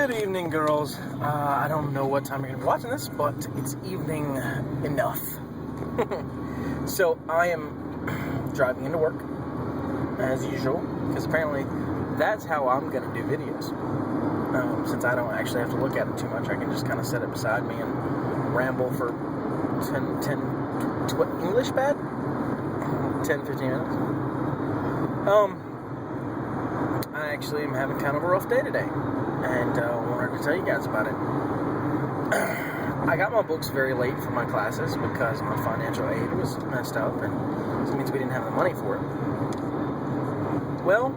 Good evening, girls. I don't know what time you're gonna be watching this, but it's evening enough. So I am driving into work as usual, because apparently that's how I'm gonna do videos. Since I don't actually have to look at it too much, I can just kind of set it beside me and ramble for 10, English bad? 10, 15 minutes. I actually am having kind of a rough day today, and wanted to tell you guys about it. I got my books very late for my classes because my financial aid was messed up, and it means we didn't have the money for it. Well,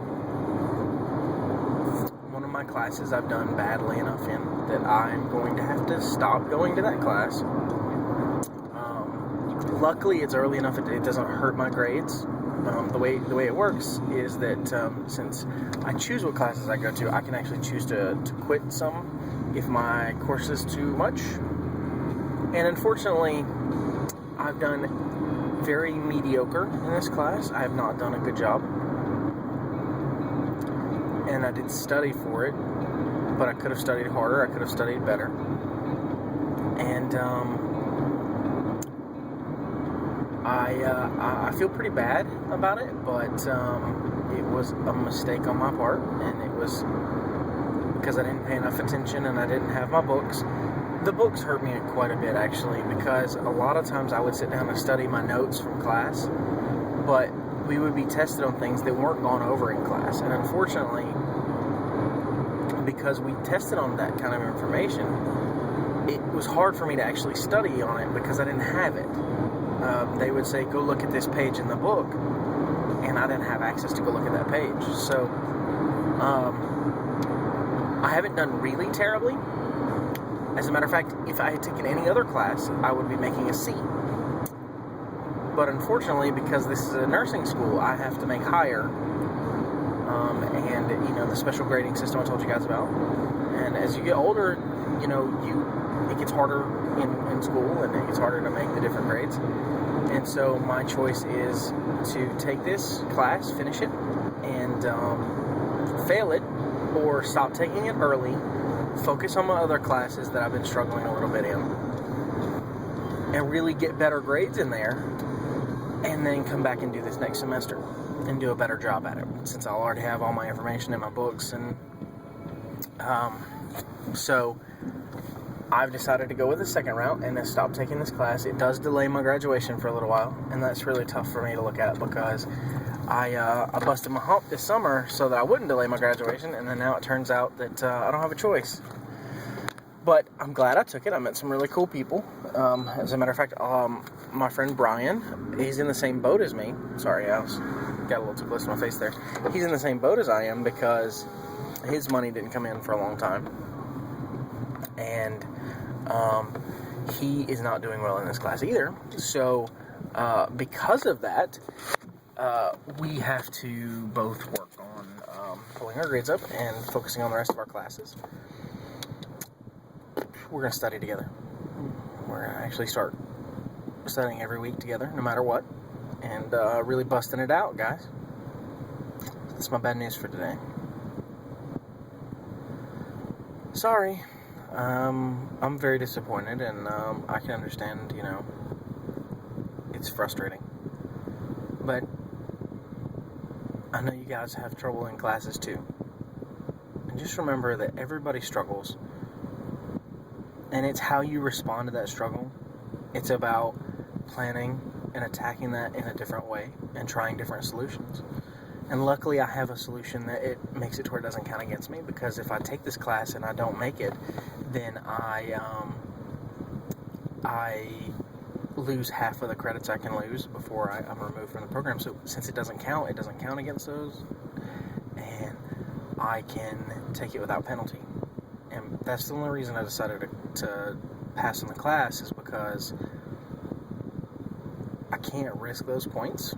one of my classes I've done badly enough in that I'm going to have to stop going to that class. Luckily, it's early enough it doesn't hurt my grades. The way it works is that since I choose what classes I go to, I can actually choose to quit some if my course is too much. And unfortunately, I've done very mediocre in this class. I have not done a good job. And I didn't study for it, but I could have studied harder, I could have studied better. And I feel pretty bad about it, but it was a mistake on my part, and it was because I didn't pay enough attention and I didn't have my books. The books hurt me quite a bit, actually, because a lot of times I would sit down and study my notes from class, but we would be tested on things that weren't gone over in class, and unfortunately, because we tested on that kind of information, it was hard for me to actually study on it because I didn't have it. They would say, go look at this page in the book, and I didn't have access to go look at that page. So, I haven't done really terribly. As a matter of fact, if I had taken any other class, I would be making a C. But unfortunately, because this is a nursing school, I have to make higher. And, the special grading system I told you guys about. And as you get older, it gets harder in school, and it gets harder to make the different grades. And so my choice is to take this class, finish it, and fail it, or stop taking it early, focus on my other classes that I've been struggling a little bit in, and really get better grades in there, and then come back and do this next semester and do a better job at it, since I'll already have all my information in my books. And so I've decided to go with the second route and then stop taking this class. It does delay my graduation for a little while, and that's really tough for me to look at because I busted my hump this summer so that I wouldn't delay my graduation, and then now it turns out that I don't have a choice. But I'm glad I took it. I met some really cool people. As a matter of fact, my friend Brian, he's in the same boat as me. Sorry, I got a little too close to my face there. He's in the same boat as I am because his money didn't come in for a long time. And he is not doing well in this class either. So, because of that, we have to both work on pulling our grades up and focusing on the rest of our classes. We're going to study together. We're going to actually start studying every week together, no matter what, and really busting it out, guys. That's my bad news for today. Sorry. I'm very disappointed, and I can understand, it's frustrating. But I know you guys have trouble in classes too. And just remember that everybody struggles, and it's how you respond to that struggle. It's about planning and attacking that in a different way and trying different solutions. And luckily I have a solution that it makes it to where it doesn't count against me, because if I take this class and I don't make it, then I lose half of the credits I can lose before I'm removed from the program. So since it doesn't count against those, and I can take it without penalty. And that's the only reason I decided to pass on the class, is because I can't risk those points.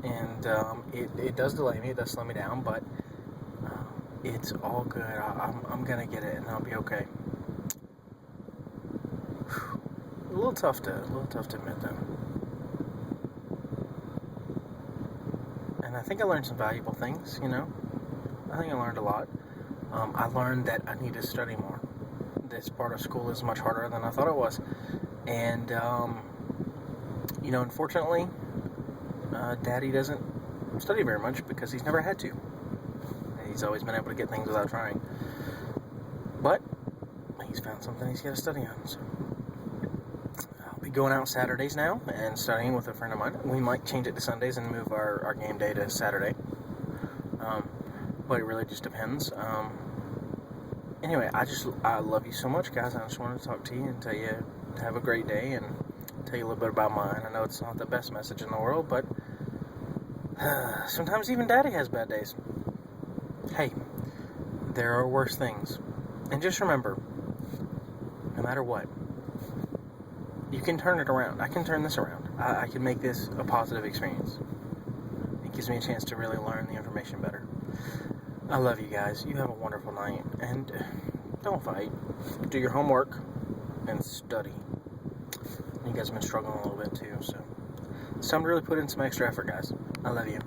And it does delay me, it does slow me down, but it's all good. I'm gonna get it, and I'll be okay. A little tough to admit, though. And I think I learned some valuable things. I think I learned a lot. I learned that I need to study more. This part of school is much harder than I thought it was. And, unfortunately, Daddy doesn't study very much because he's never had to. He's always been able to get things without trying. But he's found something he's got to study on. So I'll be going out Saturdays now and studying with a friend of mine. We might change it to Sundays and move our game day to Saturday. But it really just depends. Anyway, I love you so much, guys. I just wanted to talk to you and tell you to have a great day and tell you a little bit about mine. I know it's not the best message in the world, but sometimes even Daddy has bad days. Hey, there are worse things. And just remember, no matter what, you can turn it around. I can turn this around. I can make this a positive experience. It gives me a chance to really learn the information better. I love you guys. You have a wonderful night. And don't fight. Do your homework and study. You guys have been struggling a little bit too, so it's time to really put in some extra effort, guys. I love you.